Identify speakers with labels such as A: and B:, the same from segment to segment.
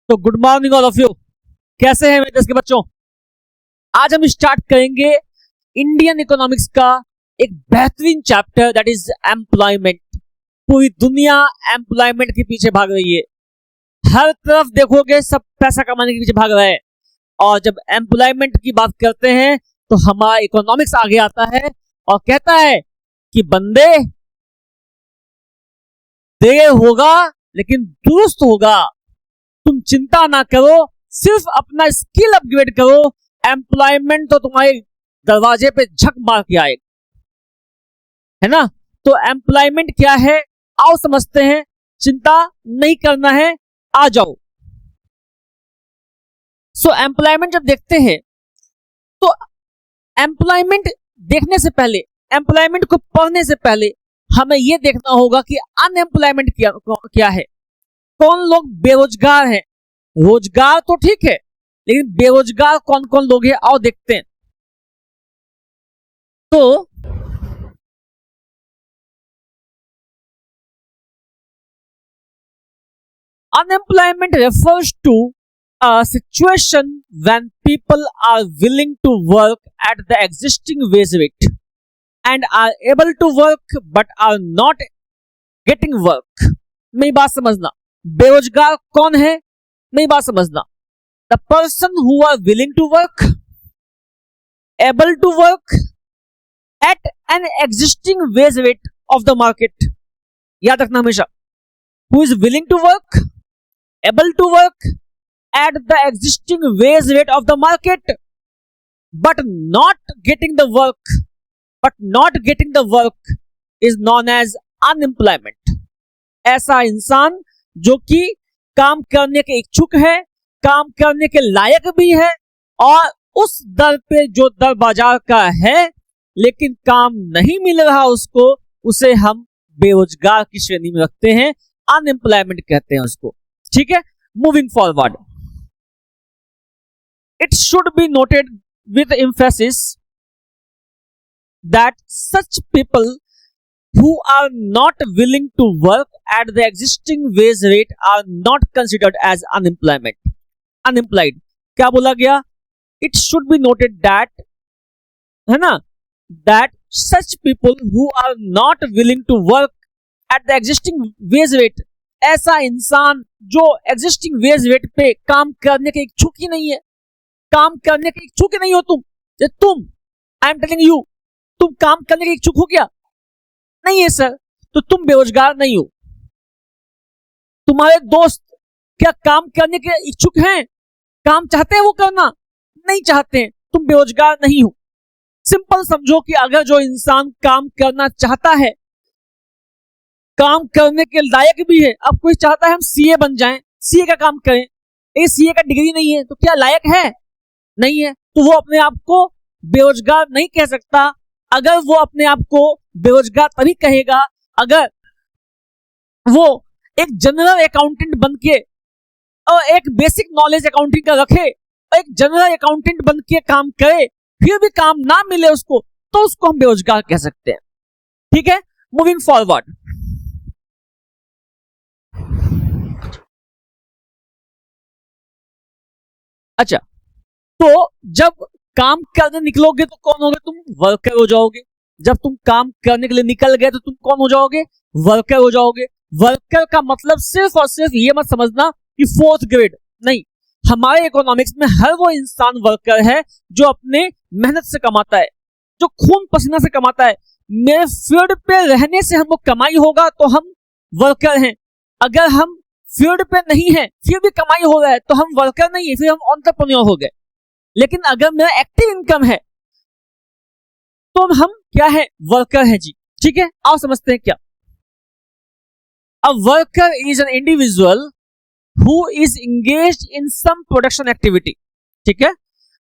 A: तो good morning all of you. कैसे हैं मेरे देश के बच्चों? आज हम स्टार्ट करेंगे इंडियन इकोनॉमिक्स का एक बेहतरीन चैप्टर दैट इज एम्प्लॉयमेंट। पूरी दुनिया एम्प्लॉयमेंट के पीछे भाग रही है। हर तरफ देखोगे सब पैसा कमाने के पीछे भाग रहा है। और जब एम्प्लॉयमेंट की बात करते हैं तो हमारा इकोनॉमिक्स आगे आता है और कहता है कि बंदे देर होगा लेकिन दुरुस्त होगा। तुम चिंता ना करो, सिर्फ अपना स्किल अपग्रेड करो। एम्प्लॉयमेंट तो तुम्हारे दरवाजे पे झक मार के आएगा, है ना? तो एम्प्लॉयमेंट क्या है आओ समझते हैं। चिंता नहीं करना है, आ जाओ। सो एम्प्लॉयमेंट जब देखते हैं तो एम्प्लॉयमेंट देखने से पहले, एम्प्लॉयमेंट को पढ़ने से पहले हमें यह देखना होगा कि अनएम्प्लॉयमेंट क्या है। कौन लोग बेरोजगार हैं? रोजगार तो ठीक है, लेकिन बेरोजगार कौन कौन लोग हैं आओ देखते हैं। तो unemployment refers to a situation when people are willing to work at the existing wage rate and are able to work but are not getting work। मेरी बात समझना, बेरोजगार कौन है? मेरी बात समझना, the person who are willing to work, able to work at an existing wage rate of the market। याद रखना हमेशा, who is willing to work, able to work at the existing wage rate of the market but not getting the work is known as unemployment। ऐसा इंसान जो कि काम करने के इच्छुक है, काम करने के लायक भी है और उस दर पे जो दर बाजार का है लेकिन काम नहीं मिल रहा उसको, उसे हम बेरोजगार की श्रेणी में रखते हैं, अनएम्प्लॉयमेंट कहते हैं उसको। ठीक है, moving forward, it should be noted with emphasis that such people who are not willing to work at the existing wage rate are not considered as unemployed। क्या बोला गया? It should be noted that, है ना, that such people who are not willing to work at the existing wage rate, ऐसा इंसान जो existing wage rate पे काम करने के इच्छुक ही नहीं है, काम करने के इच्छुक ही नहीं हो तुम I am telling you, तुम काम करने के इच्छुक हो क्या? नहीं है सर, तो तुम बेरोजगार नहीं हो। तुम्हारे दोस्त क्या काम करने के इच्छुक हैं? काम चाहते हैं वो करना? नहीं चाहते हैं, तुम बेरोजगार नहीं हो। सिंपल समझो कि अगर जो इंसान काम करना चाहता है, काम करने के लायक भी है, अब कोई चाहता है हम सीए बन जाएं, सीए का काम करें, ये सीए का डिग्री नहीं है तो क्या लायक है? नहीं है, तो वो अपने आप को बेरोजगार नहीं कह सकता। अगर वो अपने आप को बेरोजगार तभी कहेगा अगर वो एक जनरल अकाउंटेंट बनके और एक बेसिक नॉलेज अकाउंटिंग का रखे और एक जनरल अकाउंटेंट बनके काम करे, फिर भी काम ना मिले उसको, तो उसको हम बेरोजगार कह सकते हैं। ठीक है, मूविंग फॉरवर्ड, अच्छा, तो जब काम करने निकलोगे तो कौन होगे? तुम वर्कर हो जाओगे। जब तुम काम करने के लिए निकल गए तो तुम कौन हो जाओगे? वर्कर हो जाओगे। वर्कर का मतलब सिर्फ और सिर्फ ये मत समझना कि फोर्थ ग्रेड नहीं, हमारे इकोनॉमिक्स में हर वो इंसान वर्कर है जो अपने मेहनत से कमाता है, जो खून पसीना से कमाता है। मेरे फील्ड पे रहने से हमको कमाई होगा तो हम वर्कर हैं। अगर हम फील्ड पे नहीं है फिर भी कमाई हो रहा है तो हम वर्कर नहीं है, फिर हम एंटरप्रेन्योर हो गए। लेकिन अगर मेरा एक्टिव इनकम है तो हम क्या है? वर्कर है जी। ठीक है, आओ समझते हैं क्या। A worker is an individual who is engaged in some production activity. ठीक है,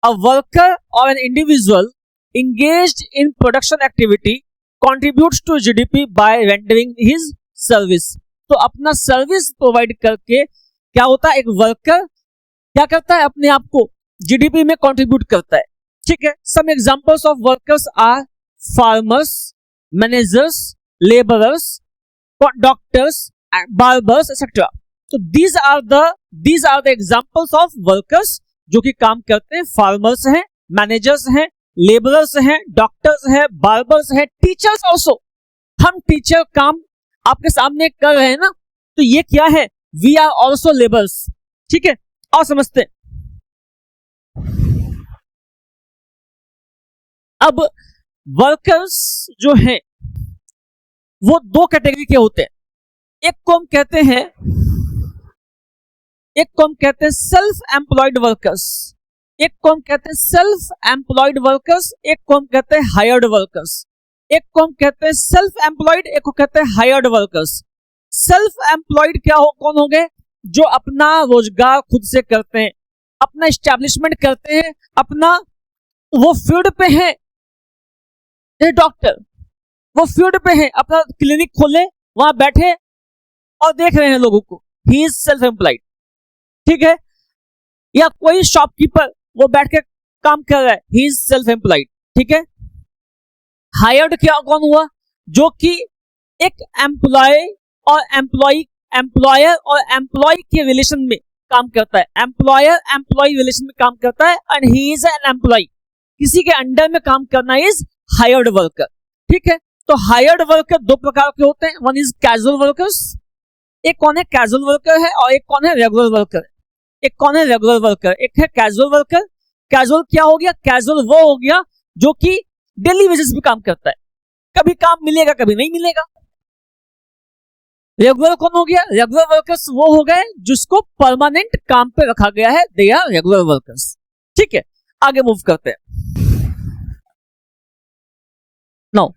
A: अ वर्कर और an individual engaged in production activity contributes to GDP by rendering his service. तो अपना सर्विस प्रोवाइड करके क्या होता है? एक वर्कर क्या करता है? अपने आप को जीडीपी में कंट्रीब्यूट करता है। ठीक है, some examples of workers are farmers, managers, labourers, doctors, barbers etcetera. तो these are the examples of workers जो कि काम करते हैं. फार्मर्स हैं, मैनेजर्स हैं, लेबरर्स हैं, डॉक्टर्स हैं, बार्बर्स हैं, टीचर्स ऑल्सो. हम टीचर काम आपके सामने कर रहे हैं ना, तो ये क्या है? We are also labours. ठीक है, और समझते हैं. अब वर्कर्स जो हैं वो दो कैटेगरी के होते हैं. एक को हम कहते हैं सेल्फ एम्प्लॉयड वर्कर्स, एक को हम कहते हैं सेल्फ एम्प्लॉयड वर्कर्स, एक को हम कहते हैं हायर्ड वर्कर्स. एक को हम कहते हैं सेल्फ एम्प्लॉयड, एक को कहते हैं हायर्ड वर्कर्स. सेल्फ एम्प्लॉयड कौन हो गए? जो अपना रोजगार खुद से करते हैं, अपना एस्टैब्लिशमेंट करते हैं, अपना वो फील्ड पे है. डॉक्टर वो फील्ड पे है, अपना क्लिनिक खोले, वहां बैठे और देख रहे हैं लोगों को. He is self employed. ठीक है. या कोई शॉपकीपर वो बैठ के काम कर रहा है, ही इज सेल्फ एम्प्लॉयड. ठीक है. हायर्ड कौन हुआ? जो कि एक एम्प्लॉयर और एम्प्लॉय के रिलेशन में काम करता है. एम्प्लॉयर एम्प्लॉय रिलेशन में काम करता है and he is an employ. किसी के अंडर में काम करना इज हायर्ड वर्कर. ठीक है. तो हायर्ड वर्कर दो प्रकार के होते हैं. One is casual workers. एक कौन है? कैजुअल वर्कर है. और एक कौन है? Regular worker. एक कौन है? Regular worker. एक है कैजुअल वर्कर. कैजुअल क्या हो गया? कैजुअल वो हो गया जो कि डेली बेसिस पे काम करता है, कभी काम मिलेगा कभी नहीं मिलेगा. रेगुलर कौन हो गया? रेगुलर वर्कर्स वो हो गए जिसको परमानेंट काम पे रखा गया है. They are regular workers. ठीक है, आगे मूव करते हैं. नाउ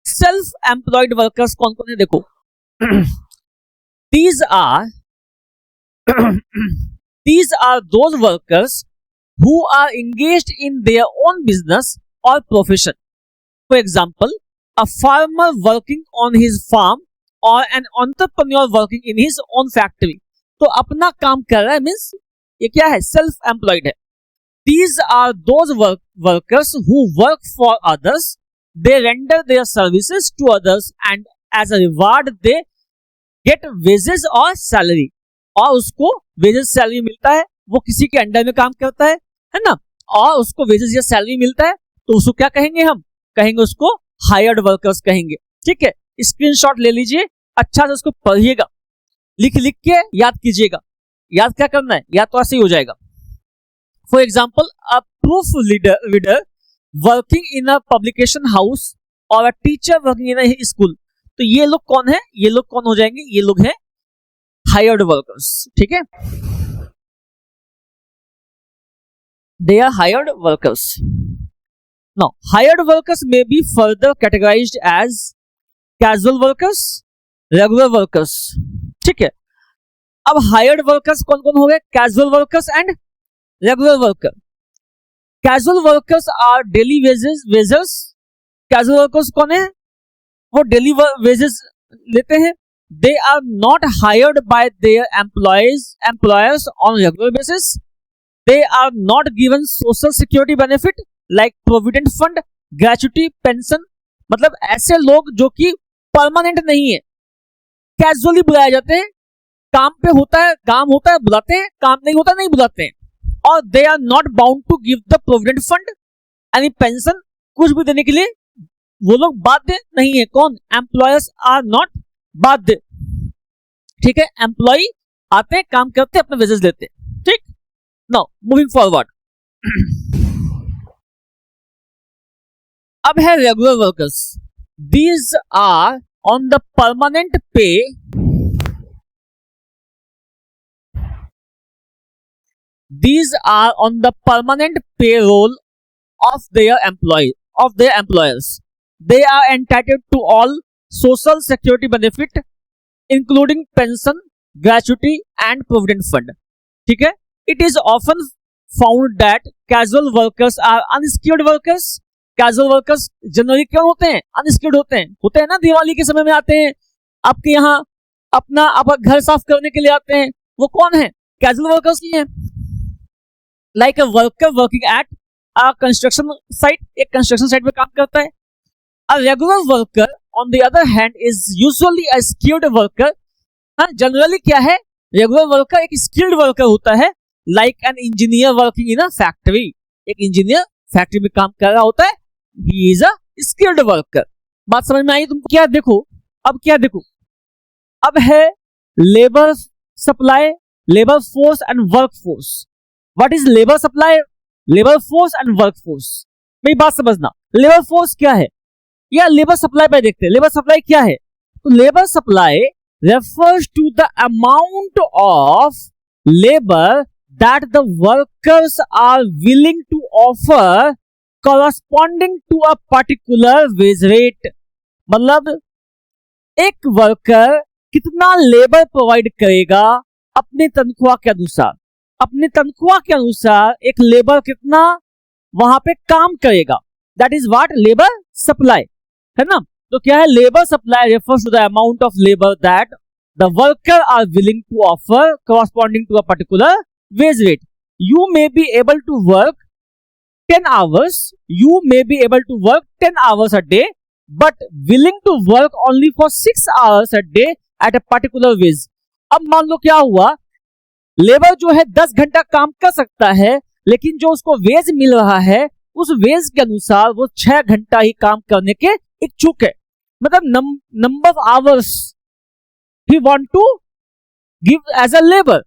A: सेल्फ एम्प्लॉयड वर्कर्स कौन कौन है? देखो, these are those workers who are engaged in their own business or profession. For example, a farmer working on his farm or an entrepreneur working in his own factory. तो अपना काम कर रहा है, मीन्स ये क्या है? सेल्फ एम्प्लॉयड है. These are those workers who work for others. They render their services to others and as a reward they get wages or salary. और उसको वेजेस सैलरी मिलता है. वो किसी के अंडर में काम करता है ना, और उसको वेजेस या सैलरी मिलता है, तो उसको क्या कहेंगे? हम कहेंगे उसको हायर्ड वर्कर्स कहेंगे. ठीक है. स्क्रीनशॉट ले लीजिए, अच्छा से उसको पढ़िएगा, लिख के याद कीजिएगा. याद क्या करना है? याद तो ऐसे ही हो जाएगा. For example, a proof reader working in a publication house और a teacher working in a school. तो ये लोग कौन है? ये लोग कौन हो जाएंगे? ये लोग हैं हायर्ड वर्कर्स. ठीक है. They are hired workers. Now, hired workers may be further categorized as casual workers, regular workers. ठीक है. अब hired workers कौन कौन हो गए? Casual workers and regular worker. Casual workers are daily wages. Casual workers कौन है? वो डेली wages लेते हैं. They are not hired by their employers on regular basis. They are not given social security benefit like provident fund, gratuity, pension. मतलब ऐसे लोग जो कि परमानेंट नहीं है, कैजुअली बुलाए जाते हैं. काम पे होता है, काम होता है बुलाते हैं, काम नहीं होता नहीं बुलाते हैं. और they are not bound to give the provident fund, यानी पेंशन कुछ भी देने के लिए वो लोग बाध्य नहीं है. कौन? एम्प्लॉयर्स आर नॉट बाध्य. ठीक है. एम्प्लॉय आते हैं, काम करते हैं, अपने वेजेस लेते हैं. ठीक. Now moving forward. अब है regular workers. These are on the permanent pay. These are on the permanent payroll of their employers. They are entitled to all social security benefit, including pension, gratuity, and provident fund. ठीक है. It is often found that casual workers are unskilled workers. Casual workers generally क्यों होते हैं? Unskilled होते हैं ना. दिवाली के समय में आते हैं आपके यहाँ, अपना घर साफ करने के लिए आते हैं. वो कौन है? कैजुअल वर्कर्स ही हैं. Like a worker working at a construction site. एक कंस्ट्रक्शन साइट पे काम करता है. A regular worker on the other hand is usually a skilled worker. Generally क्या है? रेगुलर वर्कर एक स्किल्ड वर्कर होता है, like an engineer working in a factory. एक इंजीनियर फैक्ट्री में काम कर रहा होता है, he is a skilled worker. बात समझ में आई तुमको? क्या देखो, अब क्या देखो, अब है labour supply, labour force and work force. What is labour supply, labour force and work force? मेरी बात समझना, लेबर फोर्स क्या है या लेबर सप्लाई पे देखते हैं। लेबर सप्लाई क्या है? तो labour supply refers to the amount of labor that the workers are willing to offer corresponding to a particular wage rate। मतलब एक वर्कर कितना लेबर प्रोवाइड करेगा अपनी तनख्वाह के अनुसार, अपनी तनख्वाह के अनुसार एक लेबर कितना वहां पे काम करेगा, that is what labour supply, है ना। तो क्या है? Labour supply refers to the amount of labour that the worker are willing to offer corresponding to a particular wage rate। You may be able to work 10 hours, you may be able to work 10 hours a day, but willing to work only for 6 hours a day at a particular wage। अब मान लो क्या हुआ, labour जो है 10 घंटा काम कर सकता है, लेकिन जो उसको वेज मिल रहा है उस वेज के अनुसार वो 6 घंटा ही काम करने के इच्छुक है। मतलब number of hours he want to give as a labour,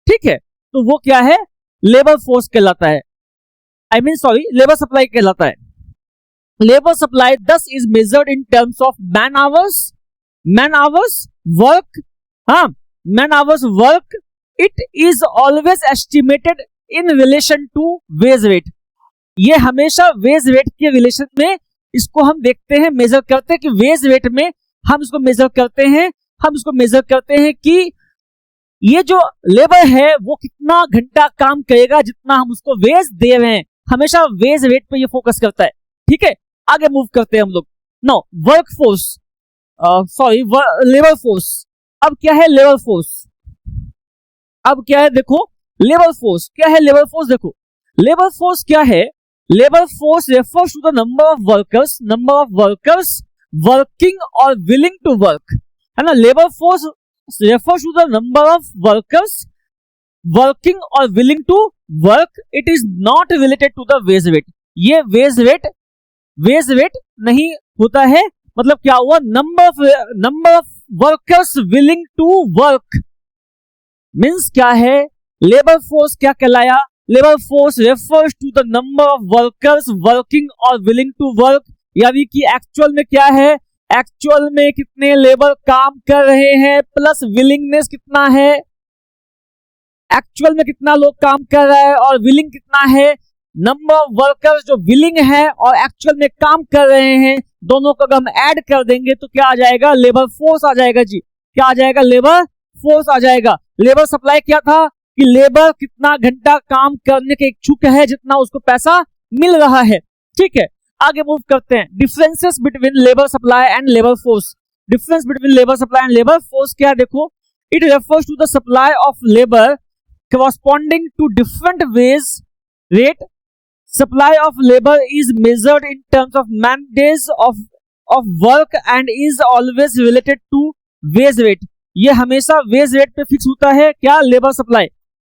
A: ठीक है। तो वो क्या है? लेबर फोर्स कहलाता है, I mean sorry labour supply कहलाता है। Labour supply thus is measured in terms of man hours work, हाँ man hours work, it is always estimated in relation to wage rate। ये हमेशा वेज रेट के relation में इसको हम देखते हैं, मेजर करते हैं कि वेज रेट में हम इसको मेजर करते हैं, हम इसको मेजर करते हैं कि ये जो लेबर है वो कितना घंटा काम करेगा जितना हम उसको वेज दे रहे हैं। हमेशा वेज रेट पे ये फोकस करता है, ठीक है। आगे मूव करते हैं हम लोग। No work force, sorry labour force. अब क्या है लेबर फोर्स? अब क्या है देखो, लेबर फोर्स क्या है? लेबर फोर्स देखो, लेबर फोर्स क्या है? Labour force refers to the number of workers working और विलिंग टू वर्क, है ना। Labour force refers to the number of workers working और willing to work, it is not related to the wage rate. ये wage rate नहीं होता है। मतलब क्या हुआ? Number of workers willing to work means क्या है? लेबर फोर्स क्या कहलाया? Labour force refers to the number of workers working और विलिंग टू वर्क, यानी कि एक्चुअल में क्या है? एक्चुअल में कितने लेबर काम कर रहे हैं प्लस विलिंगनेस कितना है, एक्चुअल में कितना लोग काम कर रहा है और विलिंग कितना है। नंबर ऑफ वर्कर्स जो विलिंग है और एक्चुअल में काम कर रहे हैं, दोनों को अगर हम ऐड कर देंगे तो क्या आ जाएगा? लेबर फोर्स आ जाएगा जी। क्या आ जाएगा? लेबर फोर्स आ जाएगा। लेबर सप्लाई क्या था कि लेबर कितना घंटा काम करने के इच्छुक है जितना उसको पैसा मिल रहा है, ठीक है। आगे मूव करते हैं। Differences between labour supply and labour force. Difference between labour supply and labour force क्या है देखो, it refers to the supply of labour corresponding to different wage rate। Supply of labor is measured in terms of man days of work and is always related to wage rate। ये हमेशा wage rate पे fix होता है क्या? Labour supply.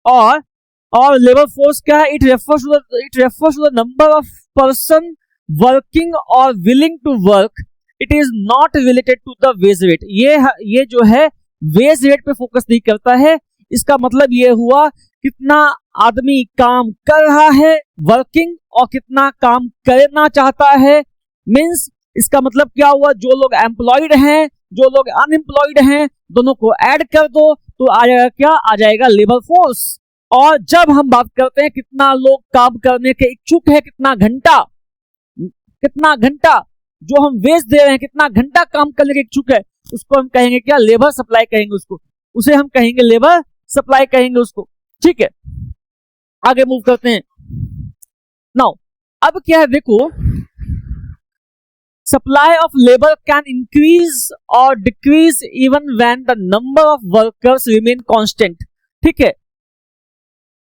A: और labour force क्या है? It refers to the number of person working और willing to work, it is not related to the wage rate. ये जो है वेज रेट पे फोकस नहीं करता है। इसका मतलब ये हुआ कितना आदमी काम कर रहा है वर्किंग और कितना काम करना चाहता है। मींस इसका मतलब क्या हुआ? जो लोग एम्प्लॉयड हैं, जो लोग अनएम्प्लॉयड हैं, दोनों को ऐड कर दो तो आ जाएगा क्या? आ जाएगा लेबर फोर्स। और जब हम बात करते हैं कितना लोग काम करने के इच्छुक है, कितना घंटा जो हम वेज दे रहे हैं, कितना घंटा काम करने के इच्छुक है, उसको हम कहेंगे क्या? लेबर सप्लाई कहेंगे उसे हम कहेंगे लेबर सप्लाई कहेंगे उसको, ठीक है। आगे मूव करते हैं। नाउ अब क्या है देखो, supply of labour can increase और decrease even when the number of workers remain constant, ठीक है।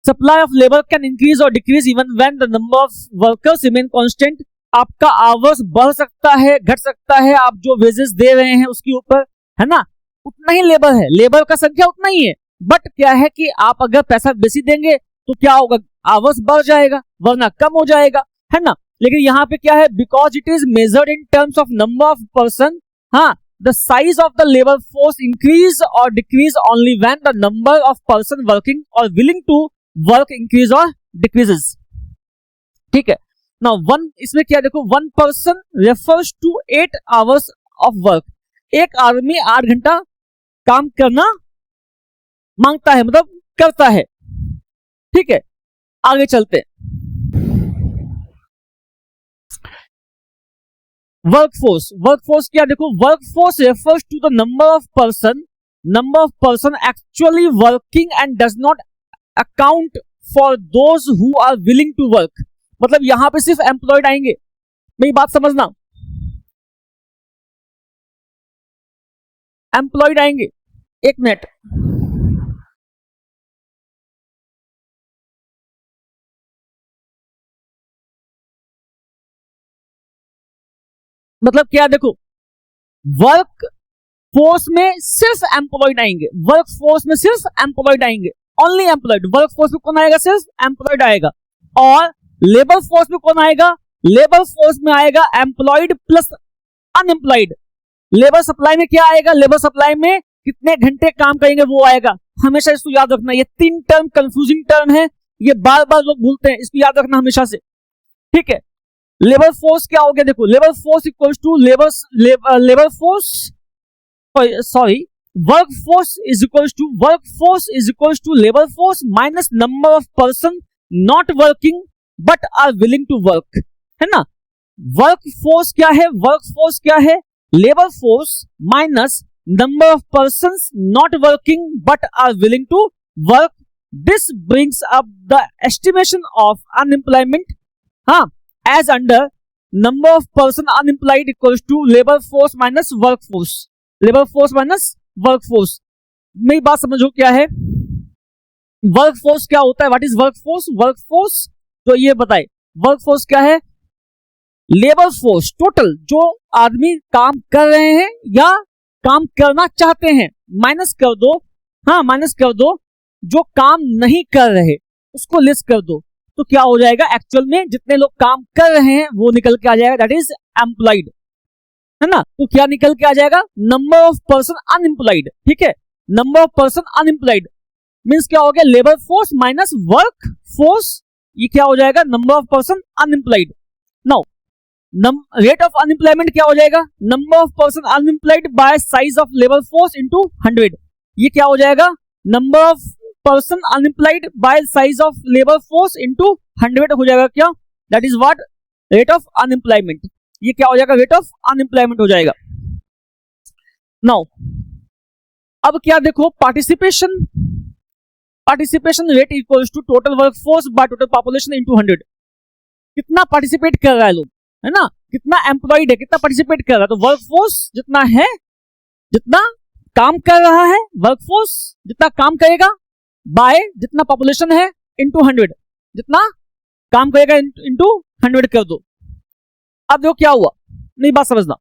A: Supply of labour can increase और decrease even when the number of workers remain constant. आपका आवर्स बढ़ सकता है, घट सकता है, आप जो वेजेस दे रहे हैं उसके ऊपर, है ना। उतना ही लेबर है, लेबर का संख्या उतना ही है, बट क्या है कि आप अगर पैसा बेसी देंगे तो क्या होगा, आवर्स बढ़ जाएगा वरना कम हो जाएगा, है ना। लेकिन यहाँ पे क्या है, because it is measured in terms of number of person, हाँ, the size of the labour force increase और decrease only when the number of person working और विलिंग टू वर्क इंक्रीज और डिक्रीजेस, ठीक है। नाउ वन, इसमें क्या देखो, one person refers to 8 hours of work, एक आदमी 8 घंटा काम करना मांगता है, मतलब करता है, ठीक है। आगे चलते हैं, वर्कफोर्स, वर्कफोर्स क्या देखो, workforce refers to the number of person actually working and does not account for those who are willing to work, मतलब यहां पे सिर्फ एम्प्लॉयड आएंगे, मेरी बात समझना, एम्प्लॉयड आएंगे। एक मिनट, मतलब क्या देखो, वर्क फोर्स में सिर्फ एम्प्लॉयड आएंगे, वर्क फोर्स में सिर्फ एम्प्लॉयड आएंगे, ओनली एम्प्लॉयड। वर्क फोर्स में कौन आएगा, सिर्फ एम्प्लॉयड आएगा। और लेबर फोर्स में कौन आएगा, लेबर फोर्स में आएगा employed plus unemployed. Labour supply में क्या आएगा, लेबर सप्लाई में कितने घंटे काम करेंगे वो आएगा, हमेशा इसको याद रखना। ये 3 टर्म कंफ्यूजिंग टर्म है, ये बार बार लोग भूलते हैं, इसको याद रखना हमेशा से, ठीक है। लेबर फोर्स क्या हो गया, देखो, labour force equals to labour force, sorry, work force is equals to labour force minus number of person not working but are willing to work, है ना। वर्क फोर्स क्या है, वर्क फोर्स क्या है, labour force minus number of person not working but are willing to work, this brings up the estimation of unemployment, हाँ, as under number of person unemployed equals to labor force minus workforce, labor force minus workforce। मेरी बात समझो क्या है, workforce क्या होता है, what is workforce, workforce तो ये बताए, वर्कफोर्स क्या है, लेबर फोर्स टोटल जो आदमी काम कर रहे हैं या काम करना चाहते हैं, माइनस कर दो, हाँ, माइनस कर दो जो काम नहीं कर रहे उसको लेस कर दो, तो क्या हो जाएगा, एक्चुअल में जितने लोग काम कर रहे हैं वो निकल के आ जाएगा, दैट इज एम्प्लॉयड, है ना। तो क्या निकल के आ जाएगा, नंबर ऑफ पर्सन अनएम्प्लॉयड, ठीक है। Number of person unemployed means क्या हो गया, labour force minus work force, ये क्या हो जाएगा, number of person unemployed. Now rate of unemployment क्या हो जाएगा, number of person unemployed bye size of labour force into 100, ये क्या हो जाएगा, number of person unemployed bye size of labour force into 100 हो जाएगा, क्या, that is what, rate of unemployment, ये क्या हो जाएगा, रेट ऑफ अनएम्प्लॉयमेंट हो जाएगा। नाउ अब क्या देखो, participation, participation rate equals to total workforce by total population into 100, कितना पार्टिसिपेट कर रहा है लोग, है ना, कितना एम्प्लॉयड है, कितना पार्टिसिपेट कर रहा है, तो वर्कफोर्स जितना है, जितना काम कर रहा है, वर्कफोर्स जितना काम करेगा बाय जितना पॉपुलेशन है इनटू 100, जितना काम करेगा इनटू 100 कर दो। अब देखो क्या हुआ, नहीं बात समझना।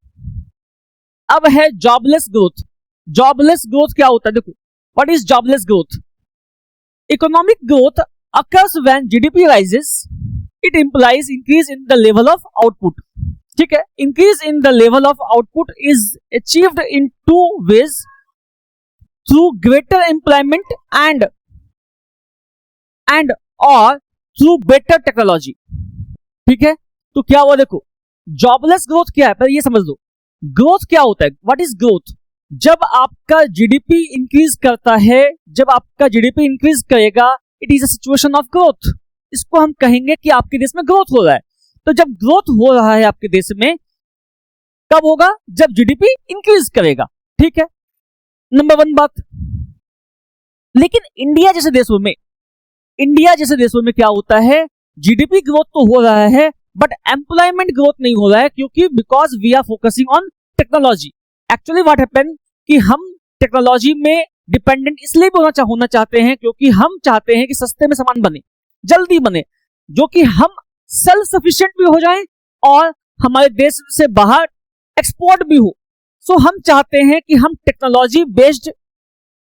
A: अब है जॉबलेस ग्रोथ, जॉबलेस ग्रोथ क्या होता है, देखो, what is jobless growth, economic growth occurs when GDP rises, it implies increase in the level of output, ठीक है। increase in the level of output is achieved in 2 ways, through greater employment and or through better technology, ठीक है। तो क्या हुआ, देखो, jobless growth क्या है, पहले ये समझ लो, ग्रोथ क्या होता है, व्हाट इज ग्रोथ, जब आपका जीडीपी इंक्रीज करता है, जब आपका जीडीपी इंक्रीज करेगा, it is a situation of growth, इसको हम कहेंगे कि आपके देश में ग्रोथ हो रहा है। तो जब ग्रोथ हो रहा है आपके देश में, कब होगा, जब जीडीपी इंक्रीज करेगा, ठीक है, नंबर 1 बात। लेकिन इंडिया जैसे देशों में क्या होता है, जीडीपी ग्रोथ तो हो रहा है बट एम्प्लॉयमेंट ग्रोथ नहीं हो रहा है, क्योंकि because we are focusing on technology. Actually what happen कि हम टेक्नोलॉजी में डिपेंडेंट इसलिए भी होना चाहते हैं क्योंकि हम चाहते हैं कि सस्ते में सामान बने, जल्दी बने, जो कि हम सेल्फ सफिशिएंट भी हो जाएं और हमारे देश से बाहर एक्सपोर्ट भी हो। सो हम चाहते हैं कि हम टेक्नोलॉजी बेस्ड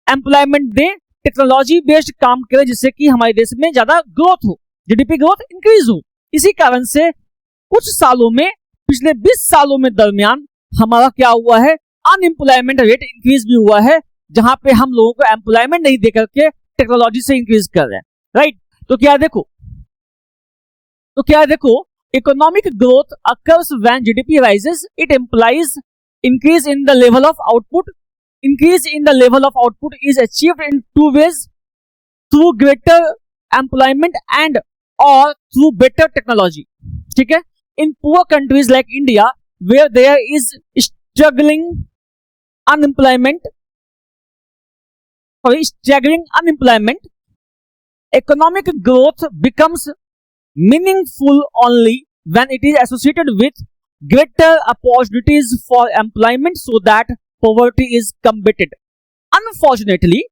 A: एम्प्लॉयमेंट दें, टेक्नोलॉजी बेस्ड काम करें जिससे कि हमारे देश में ज्यादा ग्रोथ हो, जीडीपी ग्रोथ इंक्रीज हो। इसी कारण से कुछ सालों में, पिछले 20 सालों में दरमियान हमारा क्या हुआ है, अनएम्प्लॉयमेंट रेट इंक्रीज भी हुआ है, जहां पे हम लोगों को एम्प्लॉयमेंट नहीं दे करके टेक्नोलॉजी से इंक्रीज कर रहे हैं, राइट। तो क्या देखो, economic growth occurs when GDP rises, it implies increase in the level of output. Increase in the level of output is achieved in two ways: through greater employment and or through better technology. ठीक है? In poor countries like India, where there is staggering unemployment, economic growth becomes meaningful only when it is associated with greater opportunities for employment so that poverty is combated. Unfortunately,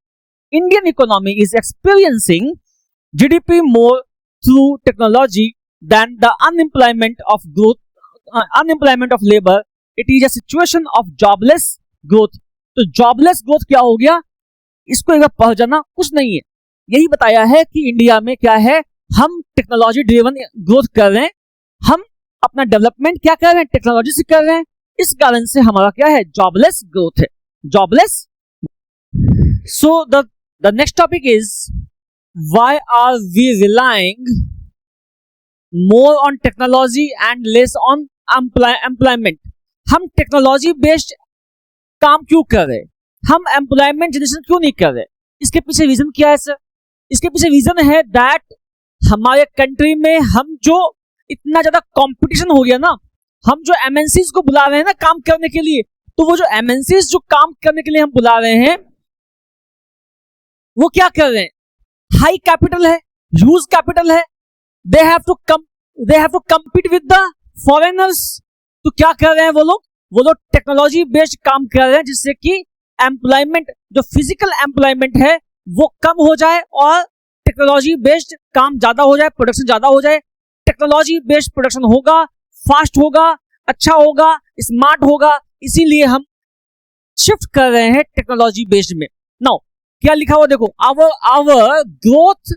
A: Indian economy is experiencing GDP more through technology than the unemployment of labor. It is a situation of jobless growth. तो jobless growth क्या हो गया, इसको एक बार पढ़ जाना, कुछ नहीं है, यही बताया है कि इंडिया में क्या है, हम टेक्नोलॉजी ड्रिवन ग्रोथ कर रहे हैं, हम अपना डेवलपमेंट क्या कर रहे हैं, टेक्नोलॉजी से कर रहे हैं, इस कारण से हमारा क्या है, जॉबलेस ग्रोथ है, jobless. So the next topic is why are we relying more on technology and less on employment. हम टेक्नोलॉजी बेस्ड काम क्यों कर रहे हैं, हम एम्प्लॉयमेंट जनरेशन क्यों नहीं कर रहे, इसके पीछे रीजन क्या है सर? इसके पीछे रीजन है दैट हमारे कंट्री में हम जो इतना ज्यादा कंपटीशन हो गया ना, हम जो एमएनसीज को बुला रहे हैं ना काम करने के लिए, तो वो जो एमएनसीज जो काम करने के लिए हम बुला रहे हैं, वो क्या कर रहे हैं, हाई कैपिटल है, ह्यूज कैपिटल है, they have to compete with the foreigners. तो क्या कर रहे हैं वो लोग टेक्नोलॉजी बेस्ड काम कर रहे हैं जिससे कि एम्प्लॉयमेंट, जो फिजिकल एम्प्लॉयमेंट है वो कम हो जाए और टेक्नोलॉजी बेस्ड काम ज्यादा हो जाए, प्रोडक्शन ज्यादा हो जाए। टेक्नोलॉजी बेस्ड प्रोडक्शन होगा, फास्ट होगा, अच्छा होगा, स्मार्ट होगा, इसीलिए हम शिफ्ट कर रहे हैं टेक्नोलॉजी बेस्ड में। नाउ क्या लिखा हुआ देखो, our growth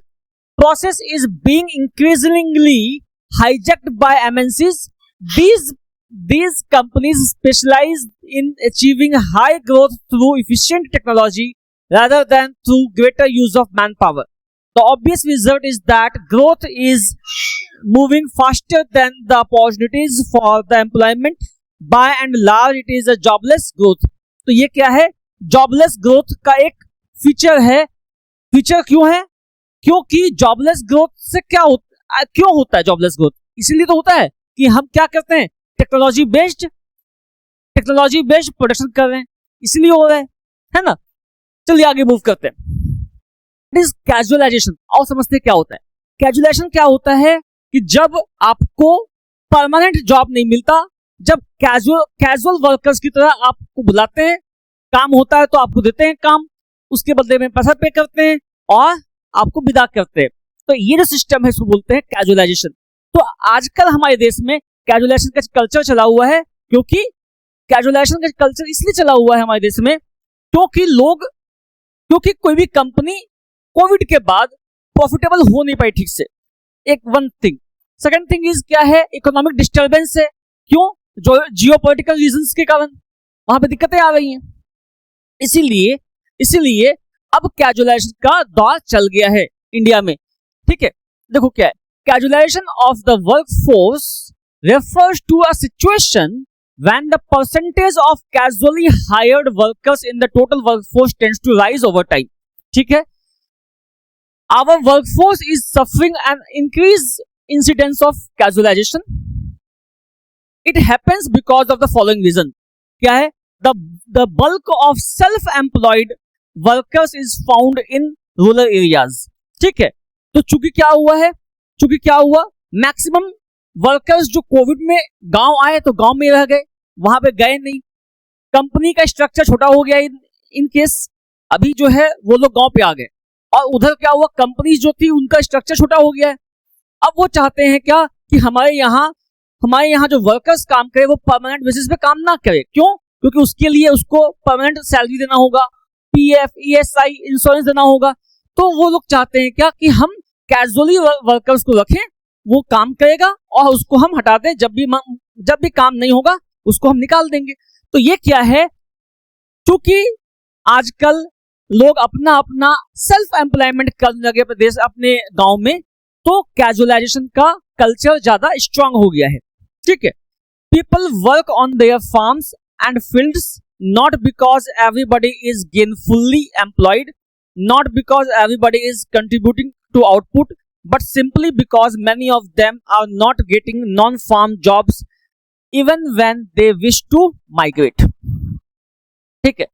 A: process is being increasingly hijacked by MNCs. These companies specialize in achieving high growth through efficient technology rather than through greater use of manpower. The obvious result is that growth is moving faster than the opportunities for the employment. By and large, it is a jobless growth. तो ये क्या है, jobless growth का एक feature है। Feature क्यों है? क्योंकि jobless growth से क्यों होता है jobless growth? इसीलिए तो होता है कि हम क्या करते हैं, टेक्नोलॉजी बेस्ड प्रोडक्शन कर रहे हैं, इसलिए हो रहा है ना। चलिए आगे मूव करते हैं। इज कैजुअलाइजेशन, और समझते हैं क्या होता है। कैजुअलाइजेशन क्या होता है कि जब आपको परमानेंट जॉब नहीं मिलता, जब कैजुअल वर्कर्स की तरह आपको बुलाते हैं, काम होता है तो आपको देते हैं काम, उसके बदले में पैसा पे करते हैं और आपको विदा करते हैं। तो ये जो सिस्टम है इसको बोलते हैं कैजुअलाइजेशन। तो आजकल हमारे देश में कैजुअलाइजेशन का कल्चर चला हुआ है, क्योंकि कैजुअलाइजेशन का कल्चर इसलिए चला हुआ है हमारे देश में क्योंकि कोई भी कंपनी कोविड के बाद प्रॉफिटेबल हो नहीं पाई ठीक से, एक one thing. Second thing is क्या है, इकोनॉमिक डिस्टर्बेंस है। क्यों? जो जियोपॉलिटिकल रीजंस के कारण वहां पे दिक्कतें आ रही हैं। इसीलिए अब कैजुअलाइजेशन का दौर चल गया है इंडिया में। ठीक है, देखो क्या है, casualisation of the workforce refers to a situation when the percentage of casually hired workers in the total workforce tends to rise over time. ठीक है, our workforce is suffering an increased incidence of casualization. It happens because of the following reason. क्या है, the bulk of self-employed workers is found in rural areas. ठीक है, तो चूंकि क्या हुआ, मैक्सिमम वर्कर्स जो कोविड में गांव आए तो गांव में रह गए, वहां पे गए नहीं, कंपनी का स्ट्रक्चर छोटा हो गया इन केस, अभी जो है वो लोग गांव पे आ गए, और उधर क्या हुआ, कंपनी जो थी उनका स्ट्रक्चर छोटा हो गया है। अब वो चाहते हैं क्या कि हमारे यहाँ जो वर्कर्स काम करे वो परमानेंट बेसिस पे काम ना करे। क्यों? क्योंकि उसके लिए उसको परमानेंट सैलरी देना होगा, पीएफ, ईएसआई, इंश्योरेंस देना होगा। तो वो लोग चाहते हैं क्या कि हम कैजुअली वर्कर्स को रखें, वो काम करेगा और उसको हम हटा दें, जब भी काम नहीं होगा उसको हम निकाल देंगे। तो ये क्या है, क्योंकि आजकल लोग अपना अपना सेल्फ एम्प्लॉयमेंट करने लगे प्रदेश अपने गांव में, तो कैजुअलाइजेशन का कल्चर ज्यादा स्ट्रांग हो गया है। ठीक है, people work on their farms and fields not because everybody is gainfully employed, not because everybody is contributing to output, but simply because many of them are not getting non-farm jobs even when they wish to migrate. ठीक है,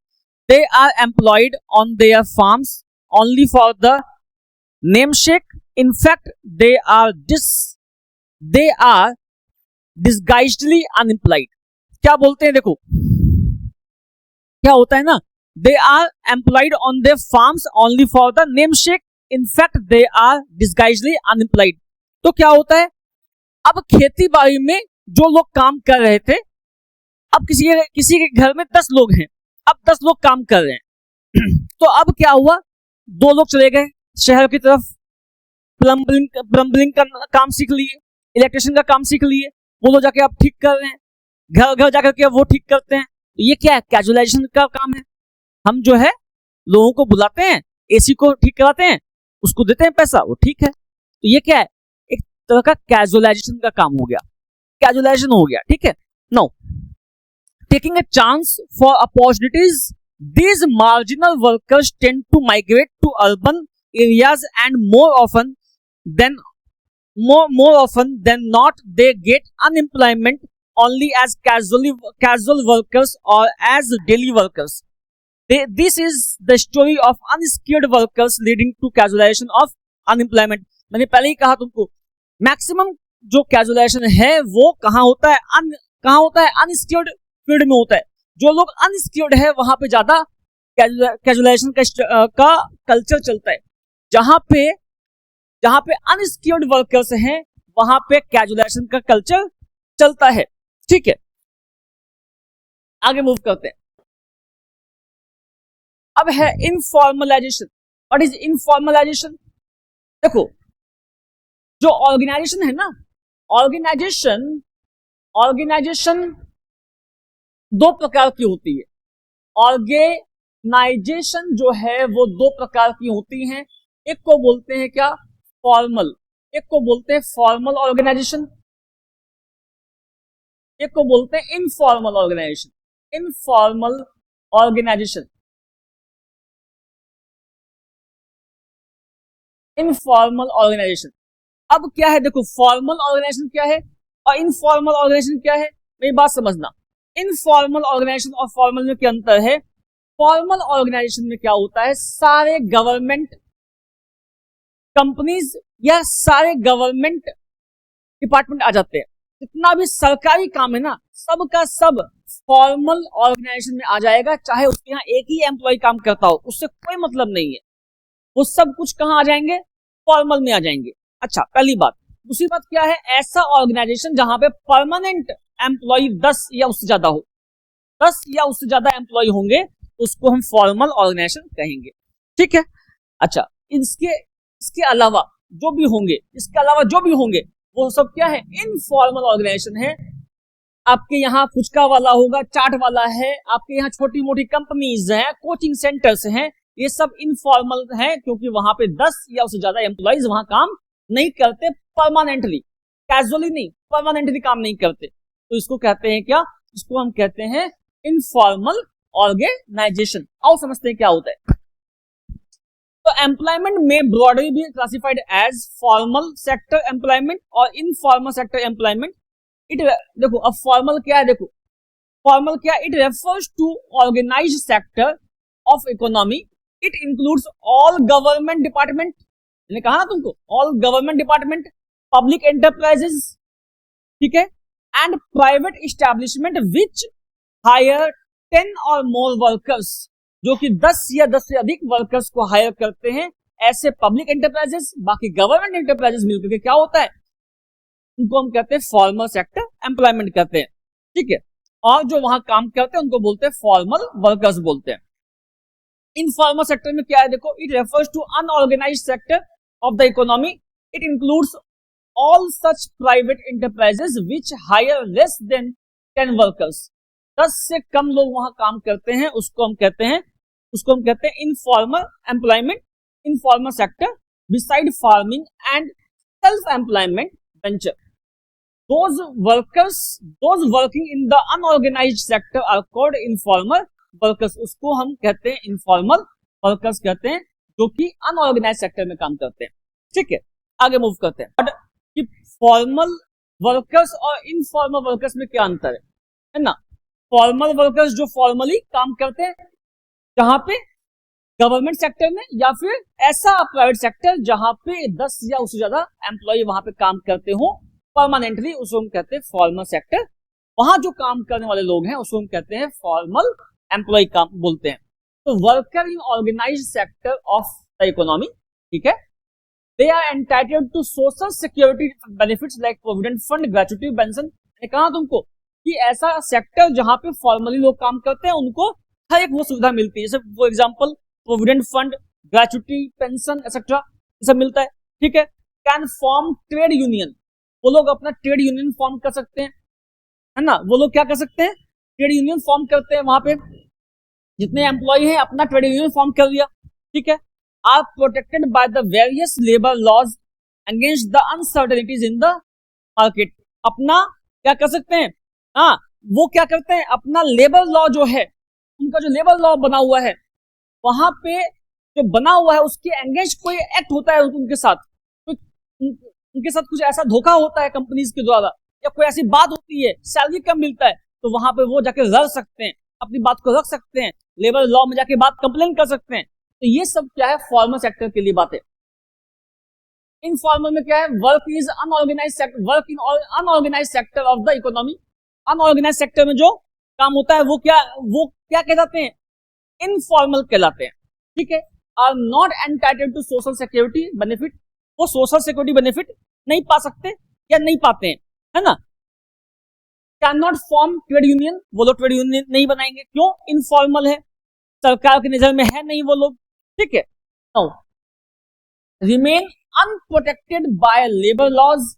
A: they are employed on their farms only for the namesake. In fact, they are disguisedly unemployed. क्या बोलते हैं, देखो क्या होता है ना, they are employed on their farms only for the namesake. In fact, they are disguisedly unemployed. तो क्या होता है, अब खेती बाड़ी में जो लोग काम कर रहे थे, अब किसी के घर में 10 लोग हैं, अब 10 लोग काम कर रहे हैं तो अब क्या हुआ, 2 लोग चले गए शहर की तरफ, प्लम्बिंग का काम सीख लिए, इलेक्ट्रिशियन का काम सीख लिए, वो लोग जाके अब ठीक कर रहे हैं, घर घर जाकर के वो ठीक करते हैं। तो ये क्या है, कैजुअलाइजेशन का काम है। हम जो है लोगों को बुलाते हैं, एसी को ठीक कराते हैं, उसको देते हैं पैसा, वो ठीक है। तो ये क्या है, एक तरह का कैजुअलाइजेशन का काम हो गया, कैजुअलाइजेशन हो गया। ठीक है, know taking a chance for opportunities, these marginal workers tend to migrate to urban areas and more often than not they get unemployment only as casual workers or as daily workers. This is the story of unskilled workers leading to casualization of unemployment. मैंने पहले ही कहा तुमको, maximum जो casualisation है वो कहाँ होता है, अनस्किल्ड फील्ड में होता है। जो लोग अनस्किल्ड है वहां पे ज्यादा कैजुअलाइजेशन का कल्चर चलता है। जहां पे अनस्किल्ड वर्कर्स हैं वहां पे कैजुअलाइजेशन का कल्चर चलता है। ठीक है, आगे मूव करते हैं। अब है इनफॉर्मलाइजेशन। What is informalisation? देखो, जो ऑर्गेनाइजेशन है ना, ऑर्गेनाइजेशन 2 प्रकार की होती है। ऑर्गेनाइजेशन जो है वो 2 प्रकार की होती हैं। एक को बोलते हैं क्या, फॉर्मल, एक को बोलते हैं फॉर्मल ऑर्गेनाइजेशन, एक को बोलते हैं informal organisation. Informal organisation, informal organisation. अब क्या है, देखो फॉर्मल ऑर्गेनाइजेशन क्या है और इनफॉर्मल ऑर्गेनाइजेशन क्या है, मेरी बात समझना। इनफॉर्मल ऑर्गेनाइजेशन और फॉर्मल में क्या अंतर है? फॉर्मल ऑर्गेनाइजेशन में क्या होता है, सारे गवर्नमेंट कंपनीज या सारे गवर्नमेंट डिपार्टमेंट आ जाते हैं। जितना भी सरकारी काम है ना, सब का सब फॉर्मल ऑर्गेनाइजेशन में आ जाएगा। चाहे उसके यहाँ एक ही एम्प्लॉय काम करता हो, उससे कोई मतलब नहीं है। वो सब कुछ कहाँ आ जाएंगे, फॉर्मल में आ जाएंगे। अच्छा, पहली बात। दूसरी बात क्या है, ऐसा ऑर्गेनाइजेशन जहां पे परमानेंट एम्प्लॉय 10 या उससे ज्यादा हो, 10 या उससे ज्यादा एम्प्लॉय होंगे, उसको हम फॉर्मल ऑर्गेनाइजेशन कहेंगे। ठीक है, अच्छा, इसके अलावा जो भी होंगे वो सब क्या है, इनफॉर्मल ऑर्गेनाइजेशन है। आपके यहाँ फुचका वाला होगा, चाट वाला है, आपके यहाँ छोटी मोटी कंपनीज हैं, कोचिंग सेंटर्स हैं, ये सब इनफॉर्मल है क्योंकि वहां पे 10 या उससे ज्यादा एम्प्लॉइज वहां काम नहीं करते परमानेंटली, कैजुअली नहीं, परमानेंटली काम नहीं करते। तो इसको कहते हैं क्या, इसको हम कहते हैं इनफॉर्मल ऑर्गेनाइजेशन। आओ समझते हैं क्या होता है। तो एम्प्लॉयमेंट में ब्रॉडली भी classified as formal sector employment और इनफॉर्मल सेक्टर एम्प्लॉयमेंट। देखो अब फॉर्मल क्या है, देखो फॉर्मल क्या, it refers to organised sector of economy. It includes all government department, मैंने कहा ना तुमको, all government department, public enterprises, ठीक है, and private establishment which hire 10 और मोर वर्कर्स, जो कि 10 या 10 से अधिक वर्कर्स को हायर करते हैं। ऐसे पब्लिक एंटरप्राइजेस, बाकी गवर्नमेंट एंटरप्राइजेस मिलकर के क्या होता है, उनको हम कहते हैं फॉर्मल सेक्टर एम्प्लॉयमेंट कहते हैं। ठीक है, और जो वहां काम करते हैं उनको बोलते हैं फॉर्मल वर्कर्स बोलते हैं। इनफॉर्मल सेक्टर में क्या है देखो, it refers to unorganised sector of the economy, it includes all such private enterprises which hire less than 10 workers. 10 से कम लोग वहां काम करते हैं, उसको हम कहते हैं informal employment, informal sector beside farming and self employment venture. those working in the unorganized sector are called informal workers। उसको हम कहते हैं इनफॉर्मल वर्कर्स कहते हैं, जो कि अनऑर्गेनाइज सेक्टर में काम करते हैं। ठीक है, आगे मूव करते हैं कि फॉर्मल वर्कर्स और इनफॉर्मल वर्कर्स में क्या अंतर है ना। फॉर्मल वर्कर्स जो फॉर्मली काम करते हैं जहां पे गवर्नमेंट सेक्टर में या फिर ऐसा प्राइवेट सेक्टर जहां पे 10 या उससे ज्यादा एम्प्लॉय वहां पे काम करते हो परमानेंटली, उसको हम कहते हैं फॉर्मल सेक्टर। वहां जो काम करने वाले लोग हैं उसको हम कहते हैं फॉर्मल एम्प्लॉय काम बोलते हैं। तो worker in organised sector of the economy, ठीक है, they are entitled to social security benefits like provident fund, gratuity, pension. मैंने कहा तुमको कि ऐसा सेक्टर जहां पे फॉर्मली लोग काम करते हैं उनको हर एक वो सुविधा मिलती है, जैसे for example provident fund, gratuity, pension etcetera, ये सब मिलता है। ठीक है, कैन फॉर्म ट्रेड यूनियन, वो लोग अपना ट्रेड यूनियन फॉर्म कर सकते हैं, है ना। वो लोग क्या कर सकते हैं, ट्रेड यूनियन फॉर्म करते हैं, वहां पे जितने एम्प्लॉय हैं अपना ट्रेड यूनियन फॉर्म कर लिया। ठीक है, are protected by the various labour laws against the uncertainties in the market. अपना क्या कर सकते हैं, हाँ वो क्या करते हैं, अपना लेबर लॉ जो है, उनका जो लेबर लॉ बना हुआ है वहां पे जो बना हुआ है उसके एंगेंस्ट कोई एक्ट होता है उनके साथ, उनके साथ कुछ ऐसा धोखा होता है कंपनीज के द्वारा, या कोई ऐसी बात होती है, सैलरी कम मिलता है, तो वहां पे वो जाके लड़ सकते हैं, अपनी बात को रख सकते हैं, लेबर लॉ में जाके बात कंप्लेन कर सकते हैं। तो ये सब क्या है, फॉर्मल सेक्टर के लिए बात है। इनफॉर्मल में क्या है, work in unorganised sector of the economy. Unorganised sector में जो काम होता है वो क्या कहलाते हैं, इनफॉर्मल कहलाते हैं। ठीक है, are not entitled to social security benefit, वो सोशल सिक्योरिटी बेनिफिट नहीं पा सकते या नहीं पाते हैं, है ना। Can not form trade union, वो लोग ट्रेड यूनियन नहीं बनाएंगे, क्यों, इनफॉर्मल है, सरकार की नजर में है नहीं वो लोग। ठीक है, now remain unprotected by labour laws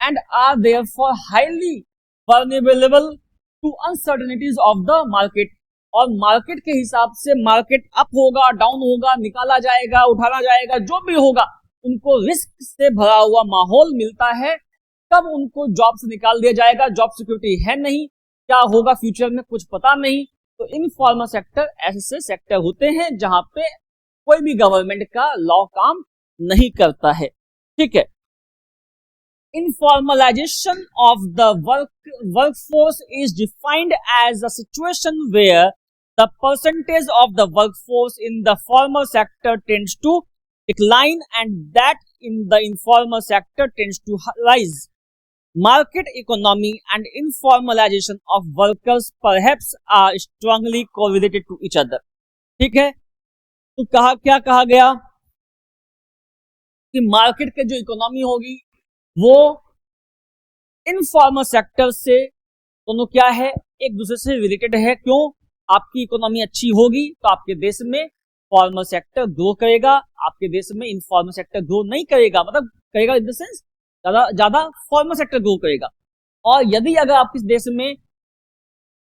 A: and are therefore highly vulnerable to uncertainties of the market. और मार्केट के हिसाब से मार्केट अप होगा, डाउन होगा, निकाला जाएगा, उठाना जाएगा, जो भी होगा उनको रिस्क से भरा हुआ माहौल मिलता है। कब उनको जॉब से निकाल दिया जाएगा, जॉब सिक्योरिटी है नहीं, क्या होगा फ्यूचर में कुछ पता नहीं। तो इनफॉर्मल सेक्टर ऐसे सेक्टर होते हैं जहां पे कोई भी गवर्नमेंट का लॉ काम नहीं करता है। ठीक है, informalisation of the workforce is defined as a situation where the percentage of the workforce in the formal sector tends to decline and that in the informal sector tends to rise. Market economy and informalization of workers perhaps are strongly correlated to each other. ठीक है, तो क्या कहा गया कि market के जो economy होगी वो इनफॉर्मल सेक्टर से दोनों क्या है, एक दूसरे से रिलेटेड है। क्यों, आपकी इकोनॉमी अच्छी होगी तो आपके देश में फॉर्मल सेक्टर ग्रो करेगा, आपके देश में इनफॉर्मल सेक्टर ग्रो नहीं करेगा, मतलब करेगा इन द सेंस ज्यादा फॉर्मल सेक्टर ग्रो करेगा। और यदि अगर आपके देश में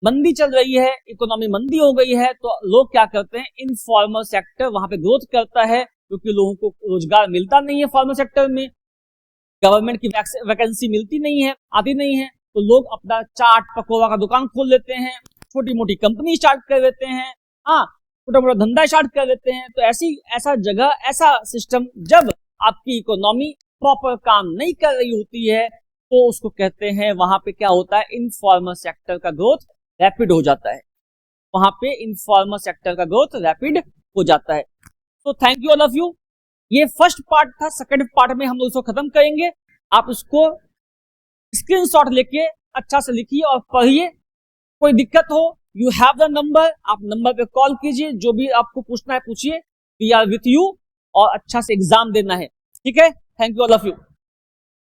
A: मंदी चल रही है, इकोनॉमी मंदी हो गई है, तो लोग क्या करते हैं, इनफॉर्मल सेक्टर वहां पे ग्रोथ करता है, क्योंकि लोगों को रोजगार मिलता नहीं है फॉर्मल सेक्टर में, गवर्नमेंट की वैकेंसी मिलती नहीं है, आती नहीं है, तो लोग अपना चाट पकौड़ा का दुकान खोल लेते हैं, छोटी मोटी कंपनी स्टार्ट कर देते हैं, हाँ छोटा मोटा धंधा स्टार्ट कर देते हैं। तो ऐसा जगह, ऐसा सिस्टम जब आपकी इकोनॉमी प्रॉपर काम नहीं कर रही होती है तो उसको कहते हैं, वहां पे क्या होता है, इनफॉर्मल सेक्टर का ग्रोथ रैपिड हो जाता है, वहां पे इनफॉर्मल सेक्टर का ग्रोथ रैपिड हो जाता है। तो thank you all of you, ये फर्स्ट पार्ट था। सेकंड पार्ट में हम लोग इसको खत्म करेंगे। आप इसको स्क्रीनशॉट लेके अच्छा से लिखिए और पढ़िए। कोई दिक्कत हो, यू हैव द नंबर, आप नंबर पे कॉल कीजिए, जो भी आपको पूछना है पूछिए, वी आर विथ यू, और अच्छा से एग्जाम देना है। ठीक है, thank you all of you.